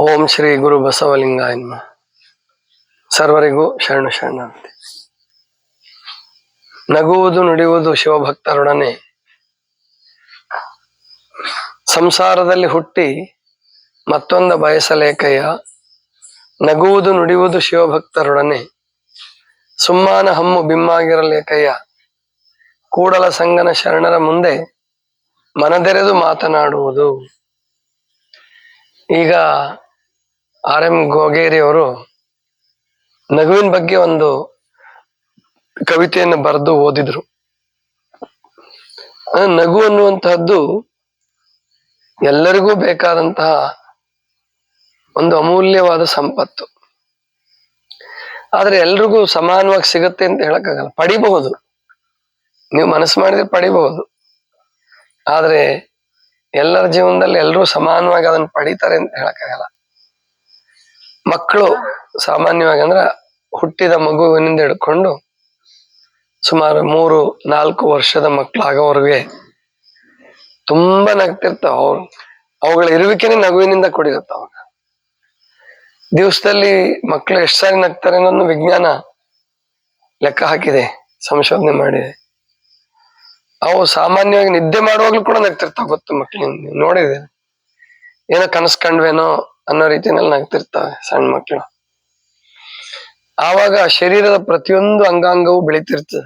ಓಂ ಶ್ರೀ ಗುರು ಬಸವಲಿಂಗಾಯ ನಮಃ. ಸರ್ವರಿಗೂ ಶರಣು ಶರಣಾರ್ಥಿ. ನಗುವುದು ನುಡಿಯುವುದು ಶಿವಭಕ್ತರೊಡನೆ. ಸಂಸಾರದಲ್ಲಿ ಹುಟ್ಟಿ ಮತ್ತೊಂದ ಬಯಸಲೇಕಯ್ಯ. ನಗುವುದು ನುಡಿಯುವುದು ಶಿವಭಕ್ತರೊಡನೆ. ಸುಮ್ಮಾನ ಹಮ್ಮು ಬಿಮ್ಮಾಗಿರಲೇಕಯ್ಯ. ಕೂಡಲ ಸಂಗನ ಶರಣರ ಮುಂದೆ ಮನದೆರೆದು ಮಾತನಾಡುವುದು. ಈಗ R.M. ಗೋಗೇರಿ ಅವರು ನಗುವಿನ ಬಗ್ಗೆ ಒಂದು ಕವಿತೆಯನ್ನು ಬರೆದು ಓದಿದ್ರು. ನಗು ಅನ್ನುವಂತಹದ್ದು ಎಲ್ಲರಿಗೂ ಬೇಕಾದಂತಹ ಒಂದು ಅಮೂಲ್ಯವಾದ ಸಂಪತ್ತು. ಆದ್ರೆ ಎಲ್ರಿಗೂ ಸಮಾನವಾಗಿ ಸಿಗುತ್ತೆ ಅಂತ ಹೇಳಕ್ಕಾಗಲ್ಲ. ಪಡಿಬಹುದು, ನೀವು ಮನಸ್ಸು ಮಾಡಿದ್ರೆ ಪಡಿಬಹುದು. ಆದ್ರೆ ಎಲ್ಲರ ಜೀವನದಲ್ಲಿ ಎಲ್ಲರೂ ಸಮಾನವಾಗಿ ಅದನ್ನು ಪಡಿತಾರೆ ಅಂತ ಹೇಳಕ್ಕಾಗಲ್ಲ. ಮಕ್ಕಳು ಸಾಮಾನ್ಯವಾಗಿ ಅಂದ್ರೆ ಹುಟ್ಟಿದ ಮಗುವಿನಿಂದ ಹಿಡ್ಕೊಂಡು ಸುಮಾರು 3-4 ವರ್ಷದ ಮಕ್ಕಳಾಗೋವರೆಗೆ ತುಂಬಾ ನಗ್ತಿರ್ತಾವ. ಅವುಗಳ ಇರುವಿಕೆನೆ ನಗುವಿನಿಂದ ಕೂಡಿರುತ್ತ. ಅವಾಗ ದಿವಸದಲ್ಲಿ ಮಕ್ಕಳು ಎಷ್ಟು ಸಾರಿ ನಗ್ತಾರೆ ಅನ್ನೋದನ್ನು ವಿಜ್ಞಾನ ಲೆಕ್ಕ ಹಾಕಿದೆ, ಸಂಶೋಧನೆ ಮಾಡಿದೆ. ಅವು ಸಾಮಾನ್ಯವಾಗಿ ನಿದ್ದೆ ಮಾಡುವಾಗ್ಲೂ ಕೂಡ ನಗ್ತಿರ್ತಾವ. ಗೊತ್ತು ಮಕ್ಳಿಗೆ ನೋಡಿದೆ, ಏನೋ ಕನಸು ಕಂಡ್ವೇನೋ ಅನ್ನೋ ರೀತಿಯಲ್ಲಿ ನಗ್ತಿರ್ತಾವೆ ಸಣ್ಣ ಮಕ್ಕಳು. ಆವಾಗ ಶರೀರದ ಪ್ರತಿಯೊಂದು ಅಂಗಾಂಗವು ಬೆಳಿತಿರ್ತದೆ.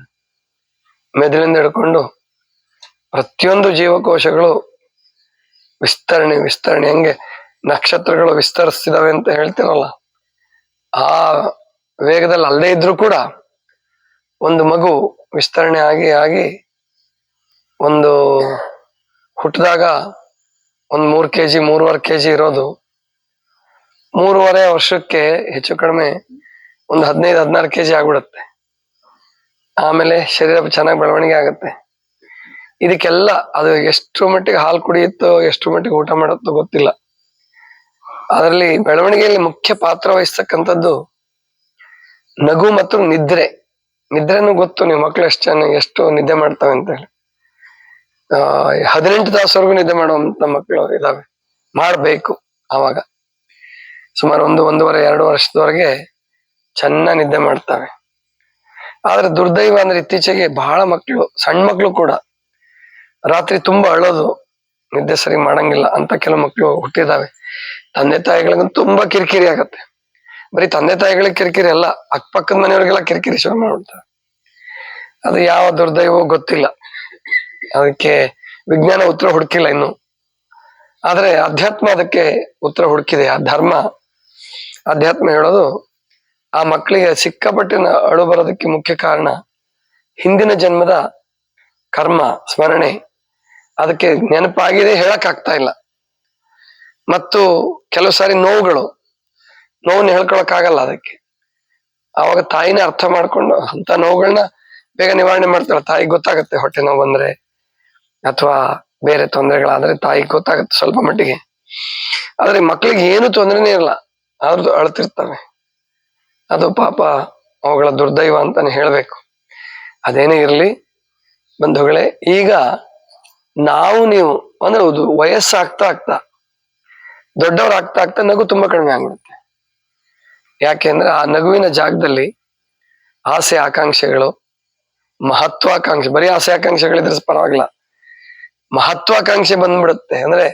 ಮೆದುಳಿಂದ ಹಿಡ್ಕೊಂಡು ಪ್ರತಿಯೊಂದು ಜೀವಕೋಶಗಳು ವಿಸ್ತರಣೆ ಹೆಂಗೆ ನಕ್ಷತ್ರಗಳು ವಿಸ್ತರಿಸ್ತಿದಾವೆ ಅಂತ ಹೇಳ್ತಿರಲ್ಲ, ಆ ವೇಗದಲ್ಲಿ ಅಲ್ಲದೆ ಇದ್ರೂ ಕೂಡ ಒಂದು ಮಗು ವಿಸ್ತರಣೆ ಆಗಿ ಒಂದು ಹುಟ್ಟಿದಾಗ 3 kg 3.5 kg ಇರೋದು 3.5 ವರ್ಷಕ್ಕೆ ಹೆಚ್ಚು ಕಡಿಮೆ 15-16 kg ಆಗ್ಬಿಡುತ್ತೆ. ಆಮೇಲೆ ಶರೀರ ಚೆನ್ನಾಗಿ ಬೆಳವಣಿಗೆ ಆಗುತ್ತೆ. ಇದಕ್ಕೆಲ್ಲ ಅದು ಎಷ್ಟು ಮಟ್ಟಿಗೆ ಹಾಲು ಕುಡಿಯುತ್ತೋ, ಎಷ್ಟು ಮಟ್ಟಿಗೆ ಊಟ ಮಾಡುತ್ತೋ ಗೊತ್ತಿಲ್ಲ. ಅದರಲ್ಲಿ ಬೆಳವಣಿಗೆಯಲ್ಲಿ ಮುಖ್ಯ ಪಾತ್ರ ವಹಿಸ್ತಕ್ಕಂಥದ್ದು ನಗು ಮತ್ತು ನಿದ್ರೆ. ನಿದ್ರೆನೂ ಗೊತ್ತು ನೀವು ಮಕ್ಕಳು ಎಷ್ಟು ನಿದ್ದೆ ಮಾಡ್ತವೆ ಅಂತ ಹೇಳಿ. 18 ತಾಸವರೆಗೂ ನಿದ್ದೆ ಮಾಡುವಂತ ಮಕ್ಕಳು ಇದಾವೆ, ಮಾಡ್ಬೇಕು. ಆವಾಗ ಸುಮಾರು 1-1.5-2 ವರ್ಷದವರೆಗೆ ಚೆನ್ನಾಗಿ ನಿದ್ದೆ ಮಾಡ್ತವೆ. ಆದ್ರೆ ದುರ್ದೈವ ಅಂದ್ರೆ ಇತ್ತೀಚೆಗೆ ಬಹಳ ಮಕ್ಕಳು, ಸಣ್ಣ ಮಕ್ಕಳು ಕೂಡ ರಾತ್ರಿ ತುಂಬಾ ಅಳೋದು, ನಿದ್ದೆ ಸರಿ ಮಾಡಂಗಿಲ್ಲ ಅಂತ ಕೆಲವು ಮಕ್ಕಳು ಹುಟ್ಟಿದಾವೆ. ತಂದೆ ತಾಯಿಗಳಿಗಂತೂ ತುಂಬಾ ಕಿರಿಕಿರಿ ಆಗತ್ತೆ. ಬರೀ ತಂದೆ ತಾಯಿಗಳಿಗೆ ಕಿರಿಕಿರಿ ಅಲ್ಲ, ಅಕ್ಕಪಕ್ಕದ ಮನೆಯವರಿಗೆಲ್ಲ ಕಿರಿಕಿರಿ ಶುರು ಮಾಡ್ಬಿಡ್ತಾರೆ. ಅದು ಯಾವ ದುರ್ದೈವೋ ಗೊತ್ತಿಲ್ಲ, ಅದಕ್ಕೆ ವಿಜ್ಞಾನ ಉತ್ತರ ಹುಡುಕಿಲ್ಲ ಇನ್ನು. ಆದ್ರೆ ಅಧ್ಯಾತ್ಮ ಅದಕ್ಕೆ ಉತ್ತರ ಹುಡುಕಿದೆ. ಆ ಧರ್ಮ, ಅಧ್ಯಾತ್ಮ ಹೇಳೋದು ಆ ಮಕ್ಕಳಿಗೆ ಸಿಕ್ಕಾಪಟ್ಟಿನ ಅಳು ಬರೋದಕ್ಕೆ ಮುಖ್ಯ ಕಾರಣ ಹಿಂದಿನ ಜನ್ಮದ ಕರ್ಮ ಸ್ಮರಣೆ. ಅದಕ್ಕೆ ನೆನಪಾಗಿದೆ, ಹೇಳಕ್ ಆಗ್ತಾ ಇಲ್ಲ. ಮತ್ತು ಕೆಲವು ಸಾರಿ ನೋವನ್ನ ಹೇಳ್ಕೊಳಕ್ ಆಗಲ್ಲ ಅದಕ್ಕೆ. ಆವಾಗ ತಾಯಿನೇ ಅರ್ಥ ಮಾಡ್ಕೊಂಡು ಅಂತ ನೋವುಗಳನ್ನ ಬೇಗ ನಿವಾರಣೆ ಮಾಡ್ತಾಳೆ. ತಾಯಿಗೆ ಗೊತ್ತಾಗತ್ತೆ ಹೊಟ್ಟೆ ನೋವು ಬಂದ್ರೆ ಅಥವಾ ಬೇರೆ ತೊಂದರೆಗಳಾದ್ರೆ ತಾಯಿಗೆ ಗೊತ್ತಾಗತ್ತೆ ಸ್ವಲ್ಪ ಮಟ್ಟಿಗೆ. ಆದ್ರೆ ಮಕ್ಕಳಿಗೆ ಏನು ತೊಂದರೆನೇ ಇರಲ್ಲ, ಆದ್ರೂ ಅಳ್ತಿರ್ತವೆ. ಅದು ಪಾಪ ಅವುಗಳ ದುರ್ದೈವ ಅಂತಾನೆ ಹೇಳ್ಬೇಕು. ಅದೇನೇ ಇರ್ಲಿ ಬಂಧುಗಳೇ, ಈಗ ನೀವು ಅಂದ್ರೆ ವಯಸ್ಸಾಗ್ತಾ ದೊಡ್ಡವರಾಗ್ತಾ ನಗು ತುಂಬಾ ಕಡಿಮೆ ಆಗ್ಬಿಡುತ್ತೆ. ಯಾಕೆಂದ್ರೆ ಆ ನಗುವಿನ ಜಾಗದಲ್ಲಿ ಆಸೆ ಆಕಾಂಕ್ಷೆಗಳು, ಮಹತ್ವಾಕಾಂಕ್ಷೆ, ಬರೀ ಆಸೆ ಆಕಾಂಕ್ಷೆಗಳಿದ್ರೆ ಪರವಾಗಿಲ್ಲ, ಮಹತ್ವಾಕಾಂಕ್ಷೆ ಬಂದ್ಬಿಡುತ್ತೆ. ಅಂದ್ರೆ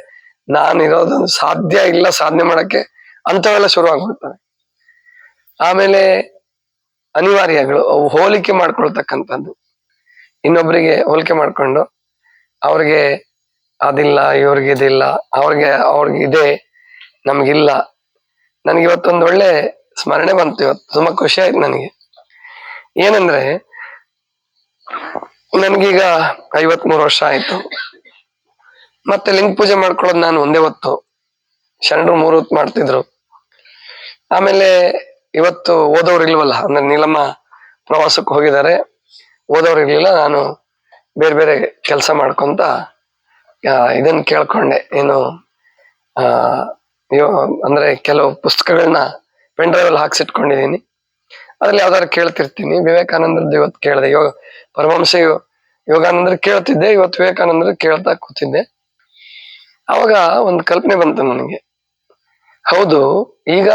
ನಾನು ಇರೋದನ್ನು ಸಾಧ್ಯ ಇಲ್ಲ ಸಾಧನೆ ಮಾಡಕ್ಕೆ ಅಂತವೆಲ್ಲ ಶುರು ಆಗ್ಬಿಡ್ತವೆ. ಆಮೇಲೆ ಅನಿವಾರ್ಯಗಳು, ಅವು ಹೋಲಿಕೆ ಮಾಡ್ಕೊಳ್ತಕ್ಕಂಥದ್ದು. ಇನ್ನೊಬ್ಬರಿಗೆ ಹೋಲಿಕೆ ಮಾಡ್ಕೊಂಡು ಅವ್ರಿಗೆ ಅದಿಲ್ಲ, ಇವ್ರಿಗೆ ಇದಿಲ್ಲ, ಅವ್ರಿಗೆ ಇದೆ, ನಮ್ಗಿಲ್ಲ. ನನಗೆ ಇವತ್ತೊಂದು ಒಳ್ಳೆ ಸ್ಮರಣೆ ಬಂತು. ಇವತ್ತು ತುಂಬಾ ಖುಷಿ ಆಯ್ತು ನನಗೆ. ಏನಂದ್ರೆ ನನ್ಗೀಗ 53 ವರ್ಷ ಆಯ್ತು. ಮತ್ತೆ ಲಿಂಗ ಪೂಜೆ ಮಾಡ್ಕೊಳ್ಳೋದು ನಾನು ಒಂದೇ ಹೊತ್ತು, ಶರಣರು 3 ಹೊತ್ತು ಮಾಡ್ತಿದ್ರು. ಆಮೇಲೆ ಇವತ್ತು ಓದೋರು ಇಲ್ವಲ್ಲ, ಅಂದ್ರೆ ನೀಲಮ್ಮ ಪ್ರವಾಸಕ್ಕೆ ಹೋಗಿದ್ದಾರೆ, ಓದೋರು ಇರ್ಲಿಲ್ಲ. ನಾನು ಬೇರೆ ಬೇರೆ ಕೆಲಸ ಮಾಡ್ಕೊಂತ ಇದನ್ನ ಕೇಳ್ಕೊಂಡೆ, ಏನು ಅಂದ್ರೆ ಕೆಲವು ಪುಸ್ತಕಗಳನ್ನ ಪೆನ್ ಡ್ರೈವ್ ಅಲ್ಲಿ ಹಾಕ್ಸಿಟ್ಕೊಂಡಿದೀನಿ. ಅದ್ರಲ್ಲಿ ಯಾವ್ದಾದ್ರು ಕೇಳ್ತಿರ್ತೀನಿ. ವಿವೇಕಾನಂದರದ್ದು ಇವತ್ತು ಕೇಳಿದೆ, ಪರಮಹಂಸ ಯೋಗಾನಂದ್ರ ಕೇಳ್ತಿದ್ದೆ, ಇವತ್ತು ವಿವೇಕಾನಂದ್ರ ಕೇಳ್ತಾ ಕೂತಿದ್ದೆ. ಅವಾಗ ಒಂದು ಕಲ್ಪನೆ ಬಂತು ನನಗೆ. ಹೌದು. ಈಗ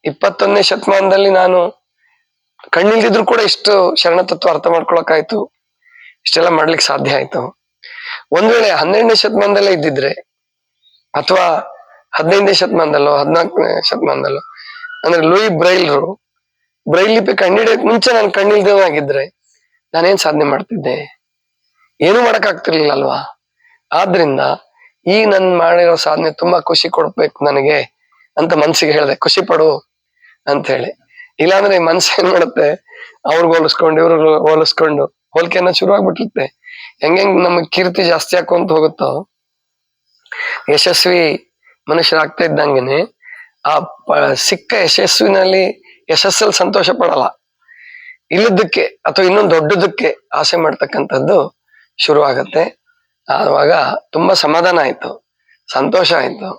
21ನೇ ಶತಮಾನದಲ್ಲಿ ನಾನು ಕಣ್ಣಿಲ್ದಿದ್ರು ಕೂಡ ಇಷ್ಟು ಶರಣ ತತ್ವ ಅರ್ಥ ಮಾಡ್ಕೊಳಕಾಯ್ತು, ಇಷ್ಟೆಲ್ಲ ಮಾಡ್ಲಿಕ್ಕೆ ಸಾಧ್ಯ ಆಯ್ತು. ಒಂದ್ ವೇಳೆ 12ನೇ ಶತಮಾನದಲ್ಲೇ ಇದ್ದಿದ್ರೆ, ಅಥವಾ 15ನೇ ಶತಮಾನದಲ್ಲೋ 14ನೇ ಶತಮಾನದಲ್ಲೋ, ಅಂದ್ರೆ ಲೂಯಿ ಬ್ರೈಲ್ರು ಬ್ರೈಲ್ ಲಿಪಿ ಕಂಡಿಡಿಯಕ್ ಮುಂಚೆ ನಾನು ಕಣ್ಣಿಲ್ದವನಾಗಿದ್ರೆ ನಾನೇನ್ ಸಾಧನೆ ಮಾಡ್ತಿದ್ದೆ? ಏನು ಮಾಡಕ್ ಆಗ್ತಿರ್ಲಿಲ್ಲ ಅಲ್ವಾ? ಆದ್ರಿಂದ ಈ ನನ್ ಮಾಡಿರೋ ಸಾಧನೆ ತುಂಬಾ ಖುಷಿ ಕೊಡ್ಬೇಕು ನನಗೆ ಅಂತ ಮನ್ಸಿಗೆ ಹೇಳ್ದೆ, ಖುಷಿ ಪಡು ಅಂತ ಹೇಳಿ. ಇಲ್ಲಾಂದ್ರೆ ಈ ಮನ್ಸು ಏನ್ ಮಾಡುತ್ತೆ, ಅವ್ರಿಗೆ ಹೋಲಿಸ್ಕೊಂಡು ಇವ್ರಿಗೆ ಹೋಲಿಸ್ಕೊಂಡು ಹೋಲಿಕೆ ಅನ್ನೋದು ಶುರು ಆಗ್ಬಿಟ್ಟಿರುತ್ತೆ. ಹೆಂಗ್ ನಮಗ್ ಕೀರ್ತಿ ಜಾಸ್ತಿ ಹಾಕೊಂತ ಹೋಗುತ್ತೋ, ಯಶಸ್ವಿ ಮನುಷ್ಯರಾಗ್ತಾ ಇದ್ದಂಗೆನೆ ಆ ಸಿಕ್ಕ ಯಶಸ್ವಿನಲ್ಲಿ ಯಶಸ್ಸಲ್ಲಿ ಸಂತೋಷ ಪಡಲ್ಲ, ಇಲ್ಲದಕ್ಕೆ ಅಥವಾ ಇನ್ನೊಂದು ದೊಡ್ಡದಕ್ಕೆ ಆಸೆ ಮಾಡ್ತಕ್ಕಂಥದ್ದು ಶುರು ಆಗತ್ತೆ. ಆವಾಗ ತುಂಬಾ ಸಮಾಧಾನ ಆಯ್ತು, ಸಂತೋಷ ಆಯ್ತು.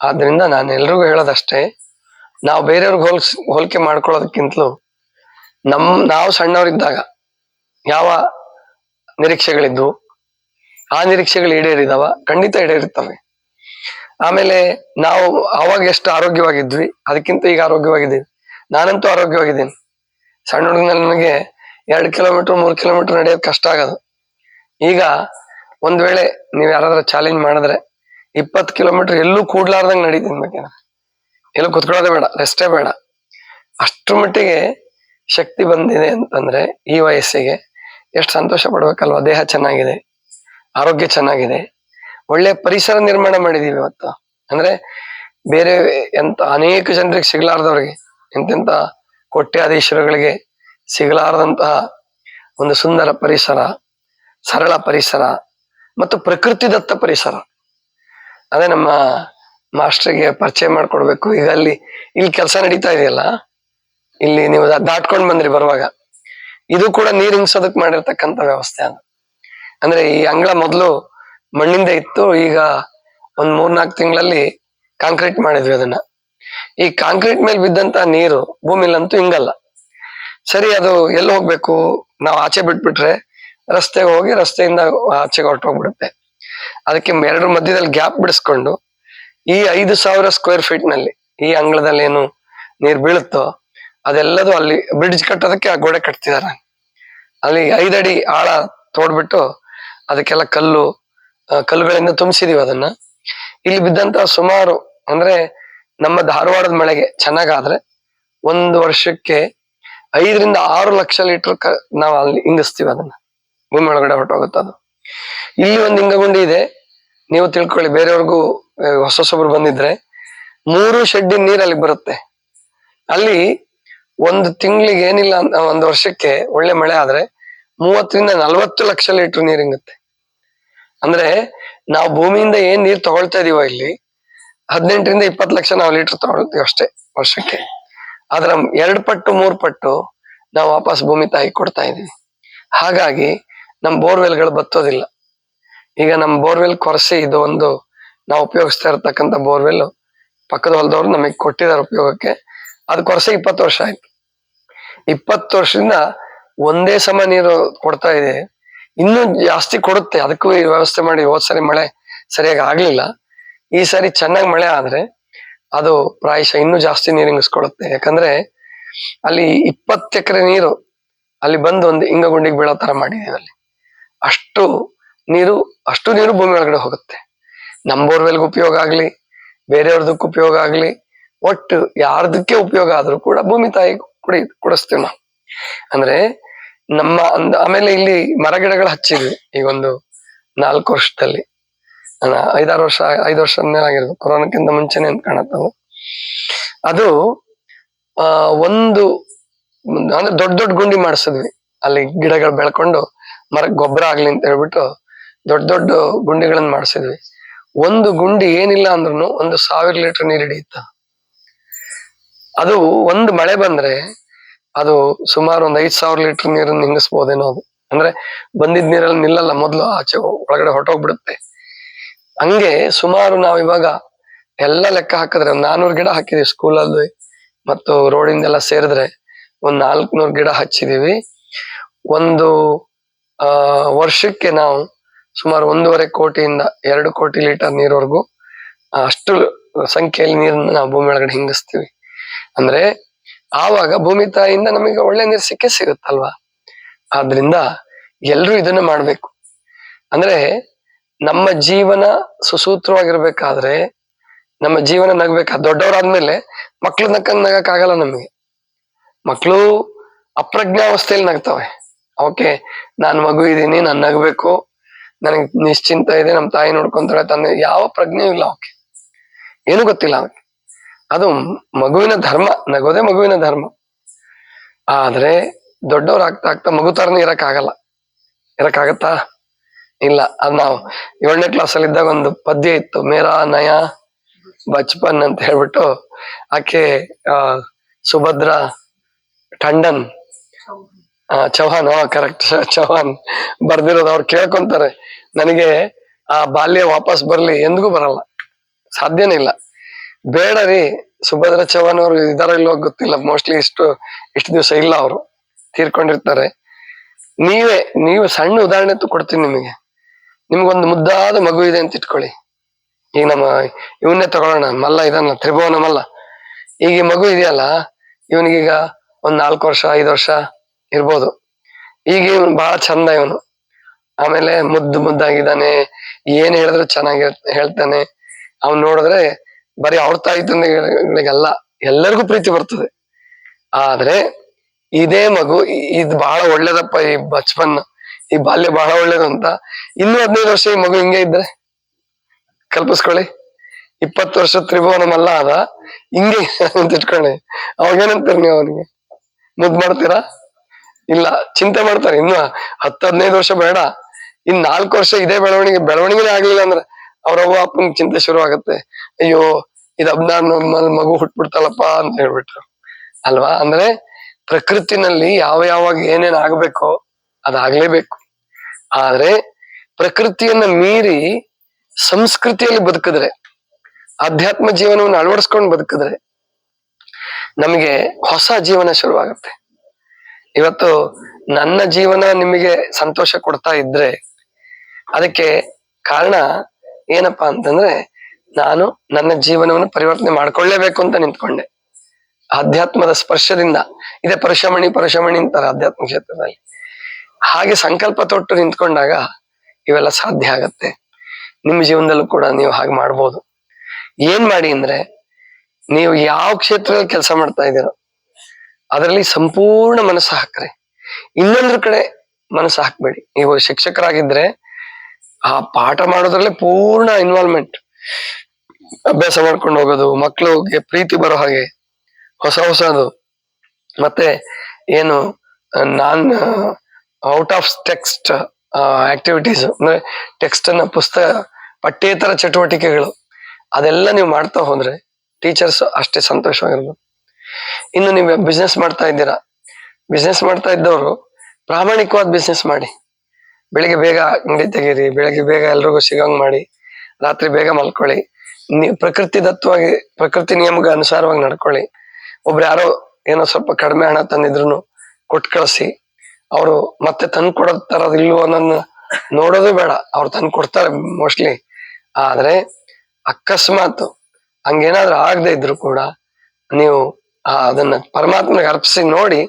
ಆದ್ರಿಂದ ನಾನು ಎಲ್ರಿಗೂ ಹೇಳೋದಷ್ಟೇ, ನಾವು ಬೇರೆಯವ್ರಿಗೆ ಹೋಲಿಕೆ ಮಾಡ್ಕೊಳ್ಳೋದಕ್ಕಿಂತಲೂ ನಾವು ಸಣ್ಣವರಿದ್ದಾಗ ಯಾವ ನಿರೀಕ್ಷೆಗಳಿದ್ವು, ಆ ನಿರೀಕ್ಷೆಗಳು ಈಡೇರಿದಾವ, ಖಂಡಿತ ಈಡೇರಿರ್ತವೆ. ಆಮೇಲೆ ನಾವು ಅವಾಗ ಎಷ್ಟು ಆರೋಗ್ಯವಾಗಿದ್ವಿ ಅದಕ್ಕಿಂತ ಈಗ ಆರೋಗ್ಯವಾಗಿದ್ದೀವಿ. ನಾನಂತೂ ಆರೋಗ್ಯವಾಗಿದ್ದೀನಿ. ಸಣ್ಣ ಹುಡುಗನಲ್ಲಿ ನನಗೆ 2 ಕಿಲೋಮೀಟರ್ 3 ಕಿಲೋಮೀಟರ್ ನಡೆಯೋದು ಕಷ್ಟ ಆಗೋದು. ಈಗ ಒಂದ್ ವೇಳೆ ನೀವ್ ಯಾರಾದ್ರೂ ಚಾಲೆಂಜ್ ಮಾಡಿದ್ರೆ 20 ಕಿಲೋಮೀಟರ್ ಎಲ್ಲೂ ಕೂಡ್ಲಾರ್ದಂಗ್ ನಡೀತೀನಿ, ಬೇಕೇನ ಎಲ್ಲೂ ಕುತ್ಕೊಳ್ಳೋದೇ ಬೇಡ, ರೆಸ್ಟೇ ಬೇಡ. ಅಷ್ಟ್ರ ಮಟ್ಟಿಗೆ ಶಕ್ತಿ ಬಂದಿದೆ ಅಂತಂದ್ರೆ ಈ ವಯಸ್ಸಿಗೆ ಎಷ್ಟು ಸಂತೋಷ ಪಡ್ಬೇಕಲ್ವಾ? ದೇಹ ಚೆನ್ನಾಗಿದೆ, ಆರೋಗ್ಯ ಚೆನ್ನಾಗಿದೆ, ಒಳ್ಳೆ ಪರಿಸರ ನಿರ್ಮಾಣ ಮಾಡಿದೀವಿ ಇವತ್ತು. ಅಂದ್ರೆ ಬೇರೆ ಎಂತ ಅನೇಕ ಜನರಿಗೆ ಸಿಗ್ಲಾರ್ದವ್ರಿಗೆ, ಎಂತೆಂತ ಕೋಟ್ಯಾಧೀಶರುಗಳಿಗೆ ಸಿಗಲಾರದಂತಹ ಒಂದು ಸುಂದರ ಪರಿಸರ, ಸರಳ ಪರಿಸರ ಮತ್ತು ಪ್ರಕೃತಿದತ್ತ ಪರಿಸರ. ಅದೇ ನಮ್ಮ ಮಾಸ್ಟರ್ಗೆ ಪರಿಚಯ ಮಾಡ್ಕೊಡ್ಬೇಕು. ಈಗ ಇಲ್ಲಿ ಕೆಲಸ ನಡೀತಾ ಇದೆಯಲ್ಲ, ಇಲ್ಲಿ ನೀವು ದಾಟ್ಕೊಂಡ್ ಬಂದ್ರಿ ಬರುವಾಗ, ಇದು ಕೂಡ ನೀರ್ ಹಿಂಗ್ಸೋದಕ್ ಮಾಡಿರ್ತಕ್ಕಂಥ ವ್ಯವಸ್ಥೆ ಅದು. ಅಂದ್ರೆ ಈ ಅಂಗಳ ಮೊದಲು ಮಣ್ಣಿಂದ ಇತ್ತು, ಈಗ ಒಂದ್ 3-4 ತಿಂಗಳಲ್ಲಿ ಕಾಂಕ್ರೀಟ್ ಮಾಡಿದ್ವಿ ಅದನ್ನ. ಈ ಕಾಂಕ್ರೀಟ್ ಮೇಲೆ ಬಿದ್ದಂತ ನೀರು ಭೂಮಿಲಂತೂ ಹಿಂಗಲ್ಲ. ಸರಿ, ಅದು ಎಲ್ಲಿ ಹೋಗ್ಬೇಕು? ನಾವು ಆಚೆ ಬಿಟ್ಬಿಟ್ರೆ ರಸ್ತೆಗೆ ಹೋಗಿ ರಸ್ತೆಯಿಂದ ಆಚೆಗೆ ಹೊರಟೋಗ್ಬಿಡುತ್ತೆ. ಅದಕ್ಕೆ ಎರಡರ ಮಧ್ಯದಲ್ಲಿ ಗ್ಯಾಪ್ ಬಿಡಿಸ್ಕೊಂಡು ಈ 5,000 ಸ್ಕ್ವೇರ್ ಫೀಟ್ ನಲ್ಲಿ ಈ ಅಂಗಳದಲ್ಲಿ ಏನು ನೀರ್ ಬೀಳುತ್ತೋ ಅದೆಲ್ಲದು ಅಲ್ಲಿ ಬ್ರಿಡ್ಜ್ ಕಟ್ಟೋದಕ್ಕೆ ಆ ಗೋಡೆ ಕಟ್ತಿದಾರೆ. ಅಲ್ಲಿ 5 ಅಡಿ ಆಳ ತೋಡ್ಬಿಟ್ಟು ಅದಕ್ಕೆಲ್ಲ ಕಲ್ಲುಗಳಿಂದ ತುಂಬಿಸಿದೀವಿ ಅದನ್ನ. ಇಲ್ಲಿ ಬಿದ್ದಂತ ಸುಮಾರು, ಅಂದ್ರೆ ನಮ್ಮ ಧಾರವಾಡದ ಮಳೆಗೆ ಚೆನ್ನಾಗಾದ್ರೆ 1 ವರ್ಷಕ್ಕೆ 5-6 ಲಕ್ಷ ಲೀಟರ್ ನಾವು ಅಲ್ಲಿ ಇಂಗಿಸ್ತೀವಿ ಅದನ್ನ, ಭೂಮಿ ಒಳಗಡೆ ಹೊರಟೋಗುತ್ತೆ ಅದು. ಇಲ್ಲಿ ಒಂದು ಇಂಗಗುಂಡಿ ಇದೆ, ನೀವು ತಿಳ್ಕೊಳ್ಳಿ, ಬೇರೆಯವ್ರಿಗೂ ಹೊಸೊಬ್ರು ಬಂದಿದ್ರೆ 3 ಶೆಡ್ಡಿನ ನೀರ್ ಅಲ್ಲಿಗೆ ಬರುತ್ತೆ. ಅಲ್ಲಿ 1 ತಿಂಗಳಿಗೆ ಏನಿಲ್ಲ, 1 ವರ್ಷಕ್ಕೆ ಒಳ್ಳೆ ಮಳೆ ಆದ್ರೆ 30-40 ಲಕ್ಷ ಲೀಟರ್ ನೀರ್ ಇಂಗುತ್ತೆ. ಅಂದ್ರೆ ನಾವು ಭೂಮಿಯಿಂದ ಏನ್ ನೀರ್ ತಗೊಳ್ತಾ ಇದೀವೋ ಇಲ್ಲಿ 18-20 ಲಕ್ಷ ನಾವು ಲೀಟರ್ ತಗೊಳ್ತೀವಿ ಅಷ್ಟೇ ವರ್ಷಕ್ಕೆ. ಆದ್ರ 2 ಪಟ್ಟು 3 ಪಟ್ಟು ನಾವು ವಾಪಸ್ ಭೂಮಿ ತಾಯಿ ಕೊಡ್ತಾ ಇದೀವಿ. ಹಾಗಾಗಿ ನಮ್ ಬೋರ್ವೆಲ್ಗಳು ಬತ್ತೋದಿಲ್ಲ. ಈಗ ನಮ್ ಬೋರ್ವೆಲ್ ಕೊರಸೆ ಇದು ಒಂದು ನಾವು ಉಪಯೋಗಿಸ್ತಾ ಇರತಕ್ಕಂಥ ಬೋರ್ವೆಲ್ ಪಕ್ಕದ ಹೊಲದವ್ರು ನಮಗೆ ಕೊಟ್ಟಿದ್ದಾರೆ ಉಪಯೋಗಕ್ಕೆ. ಅದು ಕೊರಸೆ 20 ವರ್ಷ ಆಯ್ತು. 20 ವರ್ಷದಿಂದ ಒಂದೇ ಸಮ ನೀರು ಕೊಡ್ತಾ ಇದೆ, ಇನ್ನೂ ಜಾಸ್ತಿ ಕೊಡುತ್ತೆ. ಅದಕ್ಕೂ ಈ ವ್ಯವಸ್ಥೆ ಮಾಡಿ, ಹೋದ್ ಸರಿ ಮಳೆ ಸರಿಯಾಗಿ ಆಗ್ಲಿಲ್ಲ, ಈ ಸರಿ ಚೆನ್ನಾಗಿ ಮಳೆ ಆದ್ರೆ ಅದು ಪ್ರಾಯಶಃ ಇನ್ನೂ ಜಾಸ್ತಿ ನೀರು ಇಂಗಿಸ್ಕೊಳುತ್ತೆ. ಯಾಕಂದ್ರೆ ಅಲ್ಲಿ 20 ಎಕರೆ ನೀರು ಅಲ್ಲಿ ಬಂದು ಒಂದು ಇಂಗಗುಂಡಿಗೆ ಬೀಳೋ ತರ ಮಾಡಿದೀವಿ ಅಲ್ಲಿ. ಅಷ್ಟು ನೀರು ಭೂಮಿ ಒಳಗಡೆ ಹೋಗುತ್ತೆ. ನಮ್ ಬೋರ್ವೆಲ್ಗೆ ಉಪಯೋಗ ಆಗ್ಲಿ, ಬೇರೆಯವ್ರದಕ್ಕೆ ಉಪಯೋಗ ಆಗ್ಲಿ, ಒಟ್ಟು ಯಾರ್ದಕ್ಕೆ ಉಪಯೋಗ ಆದ್ರೂ ಕೂಡ ಭೂಮಿ ತಾಯಿ ಕುಡಿಸ್ತೀವಿ ನಾವು. ಅಂದ್ರೆ ಆಮೇಲೆ ಇಲ್ಲಿ ಮರ ಗಿಡಗಳು ಹಚ್ಚಿದ್ವಿ ಈಗ ಒಂದು 4 ವರ್ಷದಲ್ಲಿ, 5 ವರ್ಷ ಮೇಲೆ ಆಗಿರ್ಬೋದು, ಕೊರೋನಾಕ್ಕಿಂತ ಮುಂಚೆನೆ ಅಂತ ಕಾಣತ್ತವು. ಅದು ಅಂದ್ರೆ ದೊಡ್ಡ ಗುಂಡಿ ಮಾಡಿಸಿದ್ವಿ, ಅಲ್ಲಿ ಗಿಡಗಳು ಬೆಳ್ಕೊಂಡು ಮರಕ್ಕೆ ಗೊಬ್ಬರ ಆಗ್ಲಿ ಅಂತ ಹೇಳ್ಬಿಟ್ಟು ದೊಡ್ಡ ಗುಂಡಿಗಳನ್ನ ಮಾಡಿಸಿದ್ವಿ. ಒಂದು ಗುಂಡಿ ಏನಿಲ್ಲ ಅಂದ್ರೂ 1,000 ಲೀಟರ್ ನೀರು ಹಿಡಿಯುತ್ತ. ಅದು ಒಂದು ಮಳೆ ಬಂದ್ರೆ ಅದು ಸುಮಾರು 5,000 ಲೀಟರ್ ನೀರನ್ನು ಹಿಂಗಿಸ್ಬೋದೇನೋ ಅದು. ಅಂದ್ರೆ ಬಂದಿದ್ ನೀರಲ್ಲಿ ನಿಲ್ಲಲ್ಲ, ಮೊದ್ಲು ಆಚೆ ಒಳಗಡೆ ಹೊರಟೋಗ್ಬಿಡುತ್ತೆ. ಹಂಗೆ ಸುಮಾರು ನಾವು ಇವಾಗ ಎಲ್ಲ ಲೆಕ್ಕ ಹಾಕಿದ್ರೆ 400 ಗಿಡ ಹಾಕಿದೀವಿ ಸ್ಕೂಲಲ್ಲಿ ಮತ್ತು ರೋಡಿಂದೆಲ್ಲ ಸೇರಿದ್ರೆ 400 ಗಿಡ ಹಚ್ಚಿದೀವಿ. ಒಂದು ವರ್ಷಕ್ಕೆ ನಾವು ಸುಮಾರು 1.5 ಕೋಟಿಯಿಂದ 2 ಕೋಟಿ ಲೀಟರ್ ನೀರ್ವರೆಗೂ ಅಷ್ಟು ಸಂಖ್ಯೆಯಲ್ಲಿ ನೀರನ್ನ ನಾವು ಭೂಮಿ ಒಳಗಡೆ ಹಿಂಗಿಸ್ತೀವಿ. ಅಂದ್ರೆ ಆವಾಗ ಭೂಮಿ ತಾಯಿಯಿಂದ ನಮಗೆ ಒಳ್ಳೆ ನೀರು ಸಿಗುತ್ತಲ್ವಾ. ಆದ್ರಿಂದ ಎಲ್ರೂ ಇದನ್ನ ಮಾಡ್ಬೇಕು. ಅಂದ್ರೆ ನಮ್ಮ ಜೀವನ ಸುಸೂತ್ರವಾಗಿರ್ಬೇಕಾದ್ರೆ, ನಮ್ಮ ಜೀವನ ನಗ್ಬೇಕಾದ್ರೆ, ದೊಡ್ಡವರಾದ್ಮೇಲೆ ಮಕ್ಳು ನಕ್ಕಂಗ್ ನಗಕ್ ಆಗಲ್ಲ ನಮಗೆ. ಮಕ್ಳು ಅಪ್ರಜ್ಞಾವಸ್ಥೆಯಲ್ಲಿ ನಗ್ತವೆ. ಓಕೆ, ನಾನ್ ಮಗು ಇದ್ದೀನಿ, ನಾನ್ ನಗ್ಬೇಕು, ನನಗ್ ನಿಶ್ಚಿಂತ ಇದೆ, ನಮ್ ತಾಯಿ ನೋಡ್ಕೊಂತಾಳೆ, ತಂದೆ, ಯಾವ ಪ್ರಜ್ಞೆಯೂ ಇಲ್ಲ ಅವಕ್ಕೆ, ಏನು ಗೊತ್ತಿಲ್ಲ ಅವಕ್ಕೆ. ಅದು ಮಗುವಿನ ಧರ್ಮ, ನಗೋದೇ ಮಗುವಿನ ಧರ್ಮ. ಆದ್ರೆ ದೊಡ್ಡವ್ರು ಆಗ್ತಾ ಆಗ್ತಾ ಮಗು ತರನೇ ಇರಕ್ಕಾಗತ್ತಾ? ಇಲ್ಲ. ಅದ್ ನಾವು 7ನೇ ಕ್ಲಾಸಲ್ಲಿ ಇದ್ದಾಗ ಒಂದು ಪದ್ಯ ಇತ್ತು, ಮೇರಾ ನಯ ಬಚ್ಪನ್ ಅಂತ ಹೇಳ್ಬಿಟ್ಟು, ಆಕೆ ಸುಭದ್ರಾ ಟಂಡನ್ ಚೌಹಾನ್, ಕರೆಕ್ಟ್, ಚೌಹಾನ್ ಬರ್ದಿರೋದು. ಅವ್ರು ಕೇಳ್ಕೊಂತಾರೆ, ನನಗೆ ಆ ಬಾಲ್ಯ ವಾಪಸ್ ಬರ್ಲಿ. ಎಂದಿಗೂ ಬರಲ್ಲ, ಸಾಧ್ಯನೇ ಇಲ್ಲ. ಬೇಡ ರೀ, ಸುಭದ್ರಾ ಚೌಹಾನ್ ಅವರು ಇದಾರ ಇಲ್ವೋ ಗೊತ್ತಿಲ್ಲ, ಮೋಸ್ಟ್ಲಿ ಇಷ್ಟು ದಿವಸ ಇಲ್ಲ, ಅವರು ತೀರ್ಕೊಂಡಿರ್ತಾರೆ. ನೀವು ಸಣ್ಣ ಉದಾಹರಣೆ ಕೊಡ್ತೀನಿ ನಿಮಗೆ. ನಿಮ್ಗೊಂದು ಮುದ್ದಾದ ಮಗು ಇದೆ ಅಂತ ಇಟ್ಕೊಳ್ಳಿ. ಈಗ ನಮ್ಮ ಇವನ್ನೇ ತಗೊಳ್ಳೋಣ, ಮಲ್ಲ ಇದನ್ನ, ತ್ರಿಭುವನ ಮಲ್ಲ. ಈಗ ಈ ಮಗು ಇದೆಯಲ್ಲ, ಇವನಿಗೀಗ ಒಂದ್ 4 ವರ್ಷ 5 ವರ್ಷ ಇರ್ಬೋದು. ಈಗ ಇವನು ಬಹಳ ಚಂದ, ಇವನು ಆಮೇಲೆ ಮುದ್ದಾಗಿದ್ದಾನೆ, ಏನ್ ಹೇಳಿದ್ರು ಚೆನ್ನಾಗಿ ಹೇಳ್ತಾನೆ. ಅವ್ನ್ ನೋಡಿದ್ರೆ ಬರೀ ಅವ್ರ ತಾಯಿ ತಂದೆಗಳಿಗಲ್ಲ, ಎಲ್ಲರಿಗೂ ಪ್ರೀತಿ ಬರ್ತದೆ. ಆದ್ರೆ ಇದೇ ಮಗು ಇದು ಬಹಳ ಒಳ್ಳೇದಪ್ಪ, ಈ ಬಚ್ಪನ್, ಈ ಬಾಲ್ಯ ಬಹಳ ಒಳ್ಳೇದು ಅಂತ ಇನ್ನೂ 15 ವರ್ಷ ಈ ಮಗು ಹಿಂಗೆ ಇದ್ರೆ ಕಲ್ಪಿಸ್ಕೊಳ್ಳಿ. 20 ವರ್ಷ ತ್ರಿಭುವನ ಮಲ್ಲ ಅದ, ಹಿಂಗೆ ಅಂತ ಇಟ್ಕೊಳ್ಳಿ. ಅವಾಗೇನಂತೀರಿ ನೀವು? ಅವನಿಗೆ ಮುದ್ದು ಮಾಡ್ತೀರಾ? ಇಲ್ಲ, ಚಿಂತೆ ಮಾಡ್ತಾರೆ. ಇನ್ನು 10-15 ವರ್ಷ ಬೇಡ, ಇನ್ 4 ವರ್ಷ ಇದೇ ಬೆಳವಣಿಗೆನೇ ಆಗ್ಲಿಲ್ಲ ಅಂದ್ರೆ ಅವ್ರವ್ವ ಅಪ್ಪನ ಚಿಂತೆ ಶುರು ಆಗತ್ತೆ. ಅಯ್ಯೋ, ಇದು ಅಬ್ನಾರ್ಮಲ್ ಮಗು ಹುಟ್ಬಿಡ್ತಲ್ಲಪ್ಪ ಅಂತ ಹೇಳ್ಬಿಟ್ರು ಅಲ್ವಾ. ಅಂದ್ರೆ ಪ್ರಕೃತಿನಲ್ಲಿ ಯಾವಾಗ ಏನೇನ್ ಆಗ್ಬೇಕೋ ಅದಾಗ್ಲೇಬೇಕು. ಆದ್ರೆ ಪ್ರಕೃತಿಯನ್ನ ಮೀರಿ ಸಂಸ್ಕೃತಿಯಲ್ಲಿ ಬದುಕಿದ್ರೆ, ಆಧ್ಯಾತ್ಮ ಜೀವನವನ್ನು ಅಳವಡಿಸ್ಕೊಂಡು ಬದುಕಿದ್ರೆ ನಮಗೆ ಹೊಸ ಜೀವನ ಶುರುವಾಗುತ್ತೆ. ಇವತ್ತು ನನ್ನ ಜೀವನ ನಿಮಗೆ ಸಂತೋಷ ಕೊಡ್ತಾ ಇದ್ರೆ ಅದಕ್ಕೆ ಕಾರಣ ಏನಪ್ಪಾ ಅಂತಂದ್ರೆ, ನಾನು ನನ್ನ ಜೀವನವನ್ನು ಪರಿವರ್ತನೆ ಮಾಡ್ಕೊಳ್ಳೇಬೇಕು ಅಂತ ನಿಂತ್ಕೊಂಡೆ. ಆಧ್ಯಾತ್ಮದ ಸ್ಪರ್ಶದಿಂದ. ಇದೇ ಪರಶಮಣಿ ಅಂತಾರೆ ಆಧ್ಯಾತ್ಮ ಕ್ಷೇತ್ರದಲ್ಲಿ. ಹಾಗೆ ಸಂಕಲ್ಪ ತೊಟ್ಟು ನಿಂತ್ಕೊಂಡಾಗ ಇವೆಲ್ಲ ಸಾಧ್ಯ ಆಗತ್ತೆ. ನಿಮ್ಮ ಜೀವನದಲ್ಲೂ ಕೂಡ ನೀವು ಹಾಗೆ ಮಾಡ್ಬೋದು. ಏನ್ ಮಾಡಿ ಅಂದ್ರೆ, ನೀವು ಯಾವ ಕ್ಷೇತ್ರದಲ್ಲಿ ಕೆಲಸ ಮಾಡ್ತಾ ಇದ್ದೀರೋ ಅದರಲ್ಲಿ ಸಂಪೂರ್ಣ ಮನಸ್ಸು ಹಾಕ್ರಿ. ಇನ್ನೊಂದ್ರ ಕಡೆ ಮನಸ್ಸು ಹಾಕ್ಬೇಡಿ. ನೀವು ಶಿಕ್ಷಕರಾಗಿದ್ರೆ ಆ ಪಾಠ ಮಾಡೋದ್ರಲ್ಲೇ ಪೂರ್ಣ ಇನ್ವಾಲ್ವ್ಮೆಂಟ್, ಅಭ್ಯಾಸ ಮಾಡ್ಕೊಂಡು ಹೋಗೋದು, ಮಕ್ಕಳಿಗೆ ಪ್ರೀತಿ ಬರೋ ಹಾಗೆ ಹೊಸದು, ಮತ್ತೆ ಏನು ನಾನ್ ಔಟ್ ಆಫ್ ಟೆಕ್ಸ್ಟ್ ಆಕ್ಟಿವಿಟೀಸ್, ಅಂದ್ರೆ ಟೆಕ್ಸ್ಟ್ ಅನ್ನ ಪುಸ್ತಕ ಪಠ್ಯೇತರ ಚಟುವಟಿಕೆಗಳು, ಅದೆಲ್ಲ ನೀವು ಮಾಡ್ತಾ ಹೋದ್ರೆ ಟೀಚರ್ಸ್ ಅಷ್ಟೇ ಸಂತೋಷವಾಗಿರ್ಬೋದು. ಇನ್ನು ನೀವು ಬಿಸ್ನೆಸ್ ಮಾಡ್ತಾ ಇದ್ದೀರಾ, ಬಿಸ್ನೆಸ್ ಮಾಡ್ತಾ ಇದ್ದವರು ಪ್ರಾಮಾಣಿಕವಾದ ಬಿಸ್ನೆಸ್ ಮಾಡಿ. ಬೆಳಿಗ್ಗೆ ಬೇಗ ಅಂಗಡಿ ತೆಗೀರಿ, ಬೆಳಿಗ್ಗೆ ಬೇಗ ಎಲ್ರಿಗೂ ಸಿಗಂಗ್ ಮಾಡಿ, ರಾತ್ರಿ ಬೇಗ ಮಲ್ಕೊಳ್ಳಿ. ನೀವು ಪ್ರಕೃತಿ ನಿಯಮಕ್ಕೆ ಅನುಸಾರವಾಗಿ ನಡ್ಕೊಳ್ಳಿ. ಒಬ್ರು ಯಾರೋ ಏನೋ ಸ್ವಲ್ಪ ಕಡಿಮೆ ಹಣ ತಂದಿದ್ರು ಕೊಟ್ಟು ಕಳಿಸಿ. ಅವರು ಮತ್ತೆ ತಂದು ಕೊಡೋದ್ ತರದಿಲ್ವೋ ಅನ್ನೋದನ್ನ ನೋಡೋದು ಬೇಡ, ಅವ್ರು ತಂದು ಕೊಡ್ತಾರೆ ಮೋಸ್ಟ್ಲಿ. ಆದ್ರೆ ಅಕಸ್ಮಾತ್ ಹಂಗೇನಾದ್ರೂ ಆಗದೆ ಇದ್ರು ಕೂಡ ನೀವು ಅದನ್ನ ಪರಮಾತ್ಮನಿಗೆ ಅರ್ಪಿಸಿ ನೋಡಿ,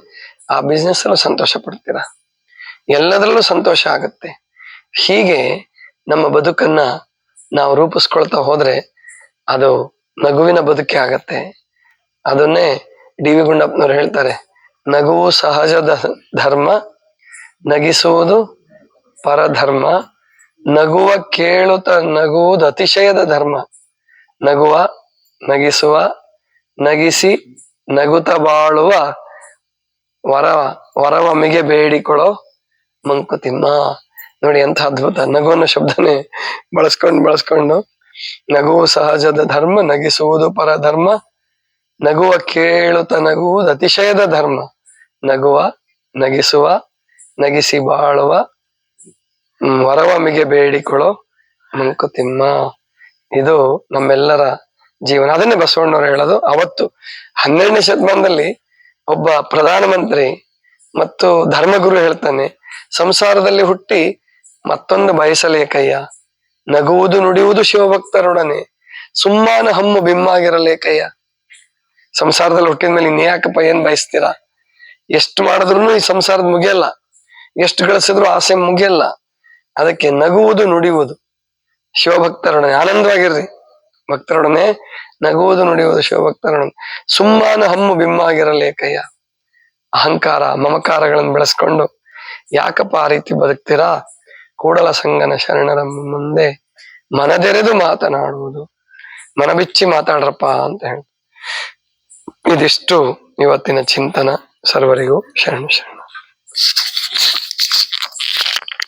ಆ ಬಿಸ್ನೆಸ್ ಅಲ್ಲೂ ಸಂತೋಷ ಪಡ್ತೀರಾ, ಎಲ್ಲದರಲ್ಲೂ ಸಂತೋಷ ಆಗತ್ತೆ. ಹೀಗೆ ನಮ್ಮ ಬದುಕನ್ನ ನಾವು ರೂಪಿಸ್ಕೊಳ್ತಾ ಹೋದ್ರೆ ಅದು ನಗುವಿನ ಬದುಕೆ ಆಗತ್ತೆ. ಅದನ್ನೇ ಡಿ ವಿ ಗುಂಡಪ್ಪನವ್ರು ಹೇಳ್ತಾರೆ, ನಗುವು ಸಹಜದ ಧರ್ಮ, ನಗಿಸುವುದು ಪರಧರ್ಮ, ನಗುವ ಕೇಳುತ್ತ ನಗುವುದು ಅತಿಶಯದ ಧರ್ಮ, ನಗಿಸುವ ನಗಿಸಿ ನಗುತ್ತ ಬಾಳುವ ವರವಮಿಗೆ ಬೇಡಿಕೊಳ್ಳೋ ಮಂಕುತಿಮ್ಮ. ನೋಡಿ ಎಂಥ ಅದ್ಭುತ. ನಗು ಅನ್ನೋ ಶಬ್ದನೇ ಬಳಸ್ಕೊಂಡು ನಗುವು ಸಹಜದ ಧರ್ಮ, ನಗಿಸುವುದು ಪರಧರ್ಮ, ನಗುವ ಕೇಳುತ್ತ ನಗುವುದು ಅತಿಶಯದ ಧರ್ಮ, ನಗಿಸುವ ನಗಿಸಿ ಬಾಳುವ ವರವಮಿಗೆ ಬೇಡಿಕೊಳ್ಳೋ ಮಂಕುತಿಮ್ಮ. ಇದು ನಮ್ಮೆಲ್ಲರ ಜೀವನ. ಅದನ್ನೇ ಬಸವಣ್ಣವ್ರು ಹೇಳೋದು. ಅವತ್ತು 12ನೇ ಶತಮಾನದಲ್ಲಿ ಒಬ್ಬ ಪ್ರಧಾನಮಂತ್ರಿ ಮತ್ತು ಧರ್ಮಗುರು ಹೇಳ್ತಾನೆ, ಸಂಸಾರದಲ್ಲಿ ಹುಟ್ಟಿ ಮತ್ತೊಂದು ಬಯಸಲೇಕಯ್ಯ, ನಗುವುದು ನುಡಿಯುವುದು ಶಿವಭಕ್ತರೊಡನೆ, ಸುಮ್ಮಾನ ಹಮ್ಮು ಬಿಮ್ಮಾಗಿರಲೇಕಯ್ಯ. ಸಂಸಾರದಲ್ಲಿ ಹುಟ್ಟಿದ ಮೇಲೆ ಇನ್ಯಾಕಪ್ಪ ಏನ್ ಬಯಸ್ತೀರಾ? ಎಷ್ಟು ಮಾಡಿದ್ರು ಈ ಸಂಸಾರದ ಮುಗಿಯಲ್ಲ, ಎಷ್ಟು ಗಳಿಸಿದ್ರು ಆಸೆ ಮುಗಿಯಲ್ಲ. ಅದಕ್ಕೆ ನಗುವುದು ನುಡಿಯುವುದು ಶಿವಭಕ್ತರೊಡನೆ ಆನಂದವಾಗಿರ್ರಿ. ಭಕ್ತರೊಡನೆ ನಗುವುದು ನುಡಿಯುವುದು ಶಿವಭಕ್ತರೊಡನೆ. ಸುಮ್ಮಾನ ಹಮ್ಮು ಬಿಮ್ಮಾಗಿರಲೇಕಯ್ಯ. ಅಹಂಕಾರ ಮಮಕಾರಗಳನ್ನು ಬೆಳೆಸ್ಕೊಂಡು ಯಾಕಪ್ಪ ಆ ರೀತಿ ಬದುಕ್ತೀರಾ? ಕೂಡಲ ಸಂಗನ ಶರಣರ ಮುಂದೆ ಮನದೆರೆದು ಮಾತನಾಡುವುದು, ಮನ ಬಿಚ್ಚಿ ಮಾತಾಡ್ರಪ್ಪ ಅಂತ ಹೇಳಿ. ಇದಿಷ್ಟು ಇವತ್ತಿನ ಚಿಂತನ. ಸರ್ವರಿಗೂ ಶರಣ ಶರಣ.